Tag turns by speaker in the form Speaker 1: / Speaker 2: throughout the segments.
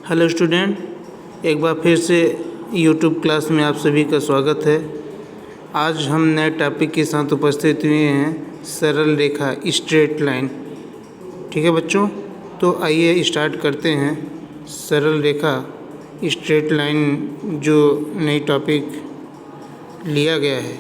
Speaker 1: Hello student, एक बार फिर से यूट्यूब क्लास में आप सभी का स्वागत है। आज हम नए टॉपिक के साथ उपस्थित हुए हैं, सरल रेखा स्ट्रेट लाइन। ठीक है बच्चों, तो आइए स्टार्ट करते हैं। सरल रेखा स्ट्रेट लाइन जो नई टॉपिक लिया गया है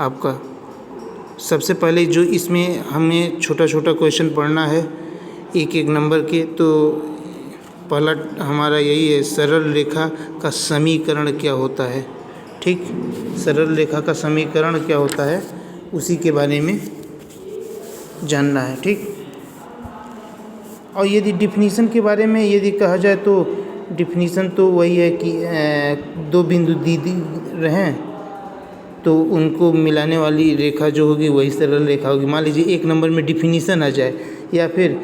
Speaker 1: आपका, सबसे पहले जो इसमें हमें छोटा छोटा क्वेश्चन पढ़ना है एक एक नंबर के। तो पहला हमारा यही है, सरल रेखा का समीकरण क्या होता है। ठीक, सरल रेखा का समीकरण क्या होता है उसी के बारे में जानना है। ठीक, और यदि डिफिनीसन के बारे में यदि कहा जाए तो डिफिनीसन तो वही है कि दो बिंदु दी रहें तो उनको मिलाने वाली रेखा जो होगी वही सरल रेखा होगी। मान लीजिए एक नंबर में डिफिनीसन आ जाए या फिर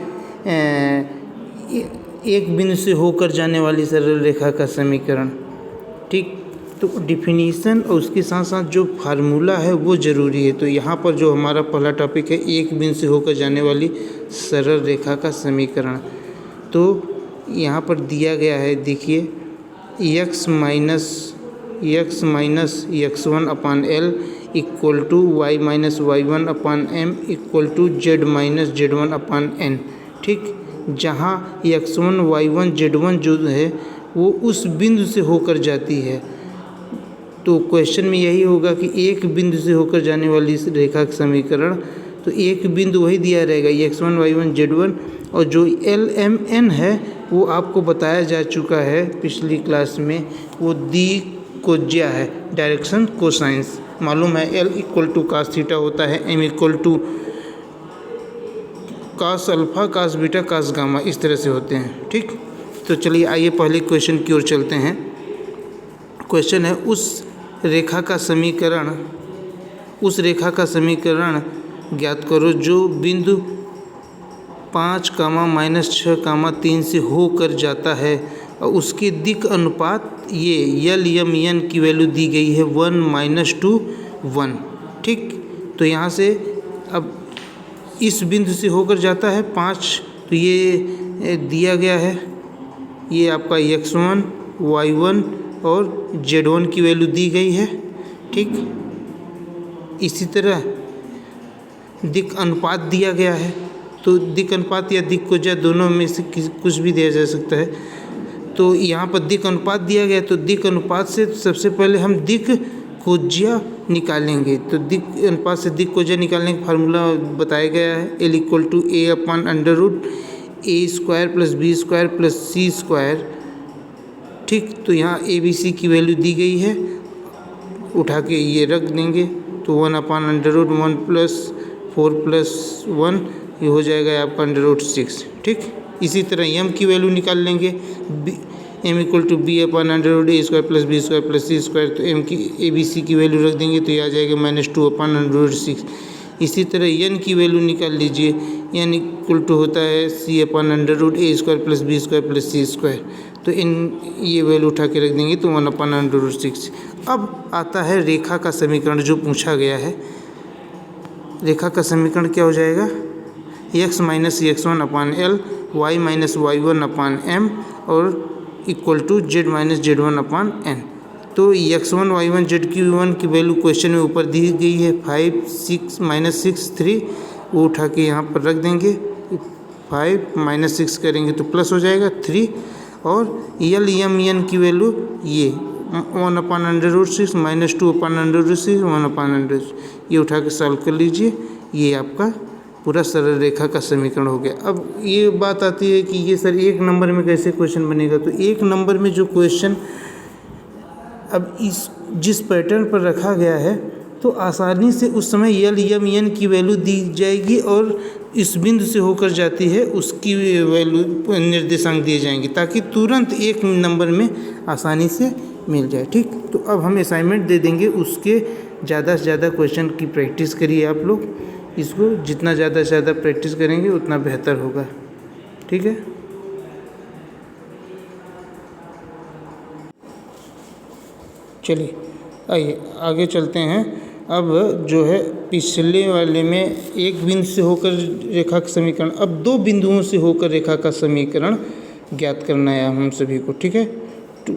Speaker 1: एक बिंदु से होकर जाने वाली सरल रेखा का समीकरण। ठीक, तो डिफिनीसन और उसके साथ साथ जो फार्मूला है वो ज़रूरी है। तो यहाँ पर जो हमारा पहला टॉपिक है, एक बिंदु से होकर जाने वाली सरल रेखा का समीकरण। तो यहाँ पर दिया गया है, देखिए, x minus x1 upon L equal to y minus y1 upon M equal to z minus z1 upon N. ठीक, जहाँ x1 y1 z1 जो है वो उस बिंदु से होकर जाती है। तो क्वेश्चन में यही होगा कि एक बिंदु से होकर जाने वाली रेखा का समीकरण। तो एक बिंदु वही दिया रहेगा x1 y1 z1, और जो एल एम एन है वो आपको बताया जा चुका है पिछली क्लास में, वो दिक्कोज्या है, डायरेक्शन कोसाइंस। मालूम है L equal to cos theta होता है, M equal to cos alpha cos beta cos gamma, इस तरह से होते हैं। ठीक, तो चलिए आइए पहले क्वेश्चन की ओर चलते हैं। क्वेश्चन है, उस रेखा का समीकरण ज्ञात करो जो बिंदु 5, -6, 3 से होकर जाता है और उसके दिक् अनुपात ये यल यम एन की वैल्यू दी गई है 1 - 2 1। ठीक, तो यहाँ से अब इस बिंदु से होकर जाता है 5, तो ये दिया गया है, ये आपका x1 y1 और z1 की वैल्यू दी गई है। ठीक, इसी तरह दिक् अनुपात दिया गया है, तो दिक् अनुपात या दिक्कोज्या दोनों में से कुछ भी दिया जा सकता है। तो यहाँ पर दिक् अनुपात दिया गया, तो दिक् अनुपात से सबसे पहले हम दिक्कोज्या निकालेंगे। तो दिक् अनुपात से दिक्कोज्या निकालने का फार्मूला बताया गया है, L equal to a upon under root a² plus b² plus c²। ठीक, तो यहाँ a b c की वैल्यू दी गई है, उठा के ये रख देंगे, तो 1 upon under root 1 plus 4 plus 1, ये हो जाएगा आपका अंडर रूट 6। ठीक, इसी तरह m की वैल्यू निकाल लेंगे, m equal to b upon under root a² plus b² plus c²। तो m की a b c की वैल्यू रख देंगे तो ये आ जाएगा -2 अपान अंडर रूट 6। इसी तरह n की वैल्यू निकाल लीजिए, n इक्वल टू होता है c upon under root a² plus b² plus c²। तो ये वैल्यू उठा के रख देंगे तो 1 अपान अंडर रूट 6। अब आता है रेखा का समीकरण जो पूछा गया है। रेखा का समीकरण क्या हो जाएगा, x minus x1 upon L, y minus y1 upon M और equal to z minus z1 upon N. तो x1 y1 z1 की वैल्यू क्वेश्चन में ऊपर दी गई है 5 6 -6 3, वो उठा के यहाँ पर रख देंगे, 5 - 6 करेंगे तो प्लस हो जाएगा 3, और यल यम एन की वैल्यू ये 1 upon under root 6 -2 upon under root 6 1 upon under, ये उठा के सॉल्व कर लीजिए, ये आपका पूरा सरल रेखा का समीकरण हो गया। अब ये बात आती है कि ये सर एक नंबर में कैसे क्वेश्चन बनेगा। तो एक नंबर में जो क्वेश्चन अब जिस पैटर्न पर रखा गया है, तो आसानी से उस समय यल यम एन की वैल्यू दी जाएगी और इस बिंदु से होकर जाती है उसकी वैल्यू निर्देशांक दिए जाएंगे, ताकि तुरंत एक नंबर में आसानी से मिल जाए। ठीक, तो अब हम असाइनमेंट दे देंगे, उसके ज़्यादा से ज़्यादा क्वेश्चन की प्रैक्टिस करिए आप लोग। इसको जितना ज़्यादा से ज़्यादा प्रैक्टिस करेंगे उतना बेहतर होगा। ठीक है, चलिए आइए आगे चलते हैं। अब जो है पिछले वाले में एक बिंदु से होकर रेखा का समीकरण, अब दो बिंदुओं से होकर रेखा का समीकरण ज्ञात करना है हम सभी को, ठीक है। To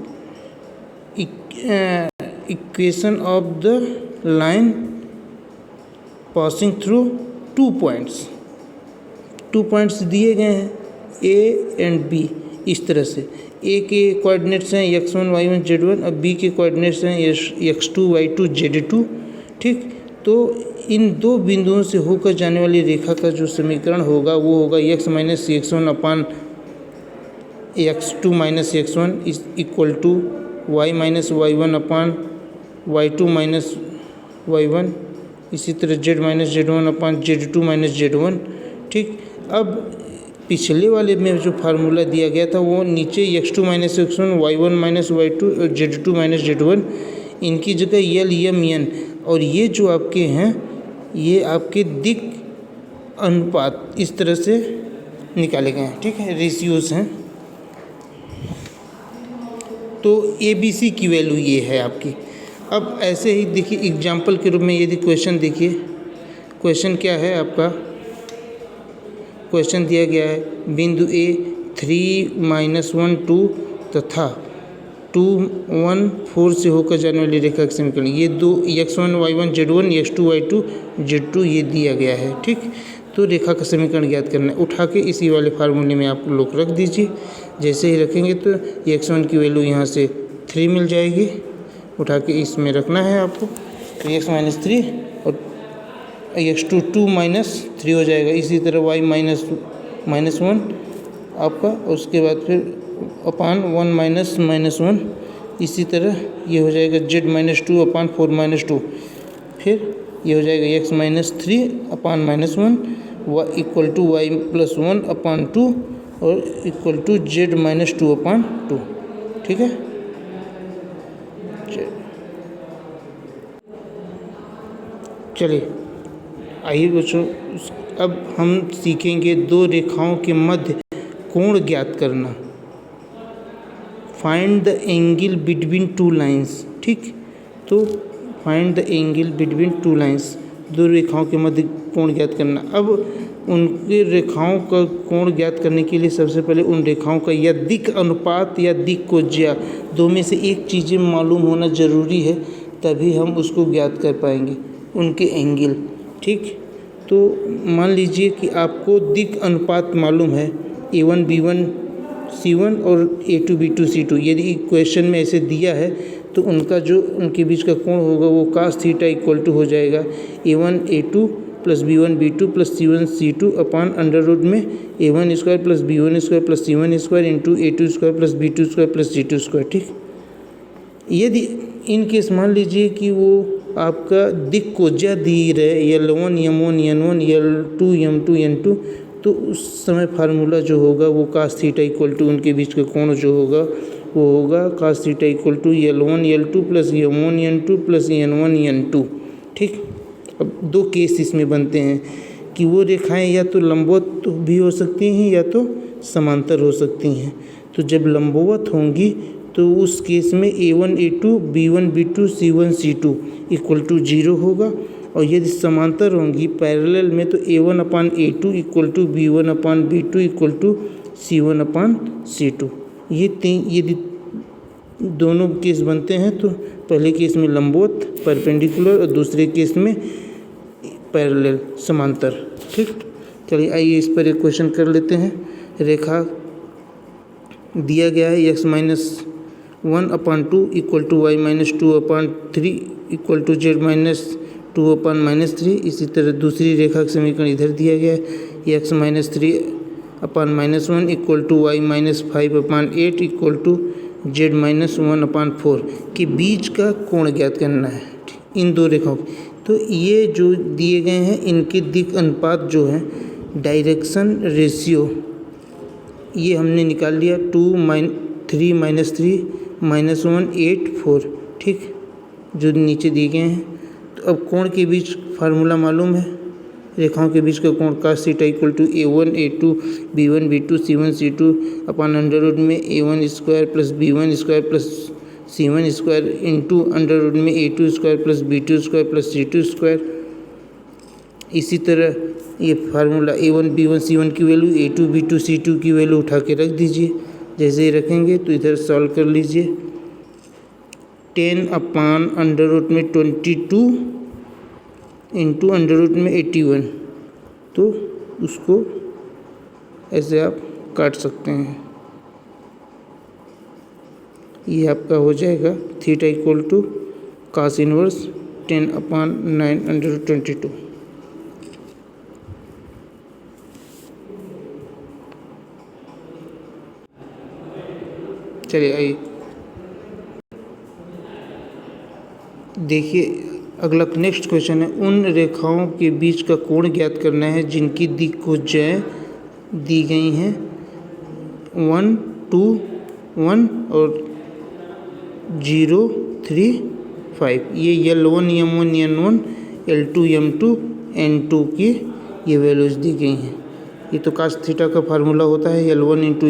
Speaker 1: equation of the line passing through 2 points, 2 points दिए गए हैं ए एंड बी। इस तरह से ए के कोऑर्डिनेट्स हैं x1 y1 z1 और बी के कोऑर्डिनेट्स हैं x2 y2 z2, ठीक। तो इन दो बिंदुओं से होकर जाने वाली रेखा का जो समीकरण होगा वो होगा x minus x1 upon x2 minus x1 is equal to y minus y1 upon y2 minus y1, इसी तरह z माइनस z1 अपान z2 माइनस z1, ठीक। अब पिछले वाले में जो फार्मूला दिया गया था वो नीचे x2 minus x1 y1 minus y2 और z2 माइनस z1, इनकी जगह यल यम यन, और ये जो आपके हैं ये आपके दिक अनुपात इस तरह से निकाले गए हैं, ठीक है, रेशियोज हैं। तो ABC की वैल्यू ये है आपकी। अब ऐसे ही देखिए एग्जाम्पल के रूप में यदि क्वेश्चन देखिए, क्वेश्चन क्या है आपका, क्वेश्चन दिया गया है बिंदु ए 3 -1 2 तथा 2 1 4 से होकर जाने वाली रेखा का समीकरण, ये दो x1 y1 z1 x2 y2 z2 ये दिया गया है, ठीक। तो रेखा का समीकरण ज्ञात करना है, उठा के इसी वाले फार्मूले में आप लोग रख दीजिए। जैसे ही रखेंगे तो x1 की वैल्यू यहाँ से 3 मिल जाएगी, उठा के इसमें रखना है आपको, तो x माइनस 3 और x2 2 माइनस 3 हो जाएगा। इसी तरह y माइनस 1 आपका, उसके बाद फिर अपान 1 माइनस 1, इसी तरह ये हो जाएगा z माइनस 2 अपान 4 माइनस 2, फिर ये हो जाएगा x माइनस 3 अपान माइनस 1 व equal to y plus 1 upon 2 और इक्वल टू z माइनस 2 अपान 2, ठीक है। चलिए आइए बच्चों, अब हम सीखेंगे दो रेखाओं के मध्य कोण ज्ञात करना। Find the angle between two lines, ठीक। तो find the angle between two lines, दो रेखाओं के मध्य कोण ज्ञात करना। अब उनके रेखाओं का कोण ज्ञात करने के लिए सबसे पहले उन रेखाओं का या दिक अनुपात या दिक कोज्या, दो में से एक चीज़ें मालूम होना ज़रूरी है, तभी हम उसको ज्ञात कर पाएंगे, उनके एंगल, ठीक। तो मान लीजिए कि आपको दिक अनुपात मालूम है A1 B1 C1 और A2 B2 C2, यदि क्वेश्चन में ऐसे दिया है तो उनका जो उनके बीच का कोण होगा वो cos थीटा इक्वल टू हो जाएगा A1 A2 plus B1 B2 plus C1 C2 upon under root में A1 square plus B1 square plus C1 square into A2 square plus B2 square plus C2 square, ठीक। यदि in case मान लीजिए कि वो आपका दिक कोज्या दी रहे L1 M1 N1 L2 M2 N2, तो उस समय फार्मूला जो होगा वो cos थीटा इक्वल टू उनके बीच का कोण जो होगा वो होगा cos theta equal to L1 L2 plus M1 N2 plus N1 N2, ठीक। अब दो केस इसमें बनते हैं कि वो रेखाएं या तो लंबवत भी हो सकती हैं या तो समांतर हो सकती हैं। तो जब लंबवत होंगी तो उस केस में A1 A2 B1 B2 C1 C2 equal to 0 होगा, और यदि समांतर होंगी पैरेलल में तो A1 upon A2 equal to B1 upon B2 equal to C1 upon C2। ये यदि दोनों केस बनते हैं तो पहले केस में लंबवत परपेंडिकुलर और दूसरे केस में पैरेलल समांतर, ठीक। चलिए आइए इस पर एक क्वेश्चन कर लेते हैं। रेखा दिया गया है x minus 1 upon 2 equal to y minus 2 upon 3 equal to z minus 2 upon minus 3। इसी तरह दूसरी रेखा का समीकरण इधर दिया गया है x minus 3 upon minus 1 equal to y minus 5 upon 8 equal to z minus 1 upon 4 के बीच का कोण ज्ञात करना है, इन दो रेखाओं। तो ये जो दिए गए हैं इनके दिक अनुपात जो है डायरेक्शन रेशियो ये हमने निकाल लिया 3 माइनस 3 माइनस 1 8 4, ठीक, जो नीचे दिए गए हैं। तो अब कोण के बीच फार्मूला मालूम है, रेखाओं के बीच का कोण cos theta equal to A1 A2 B1 B2 C1 C2 upon under root में A1 square plus B1 square plus C1 square into under root में A2 square plus B2 square plus C2 square. इसी तरह ये formula A1 B1 C1 की value A2 B2 C2 की value उठा के रख दीजिए, जैसे ही रखेंगे तो इधर सॉल्व कर लीजिए। 10/√22 इंटू √81, तो उसको ऐसे आप काट सकते हैं। ये आपका हो जाएगा theta equal to cos inverse 10/9/22। चलिए आइए देखिए, अगला नेक्स्ट क्वेश्चन है, उन रेखाओं के बीच का कोण ज्ञात करना है जिनकी दिक्भुजाएं दी गई हैं 1, 2, 1 और 0, 3, 5। ये L1, M1, N1, L2, M2, N2 की ये वैल्यूज दी गई हैं। ये तो cos थीटा का फार्मूला होता है L1 into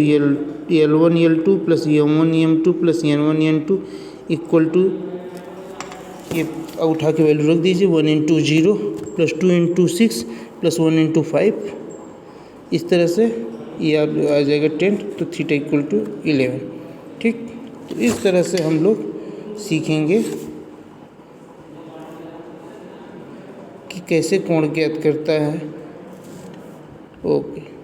Speaker 1: L1 L2 plus M1 M2 plus N1 N2 equal to, ये उठा के वैल्यू रख दीजिए 1 into 0 plus 2 into 6 plus 1 into 5। इस तरह से ये आ जाएगा 10, तो थीटा इक्वल टू 11। ठीक, तो इस तरह से हम लोग सीखेंगे कि कैसे कोण ज्ञात करता है। ओके।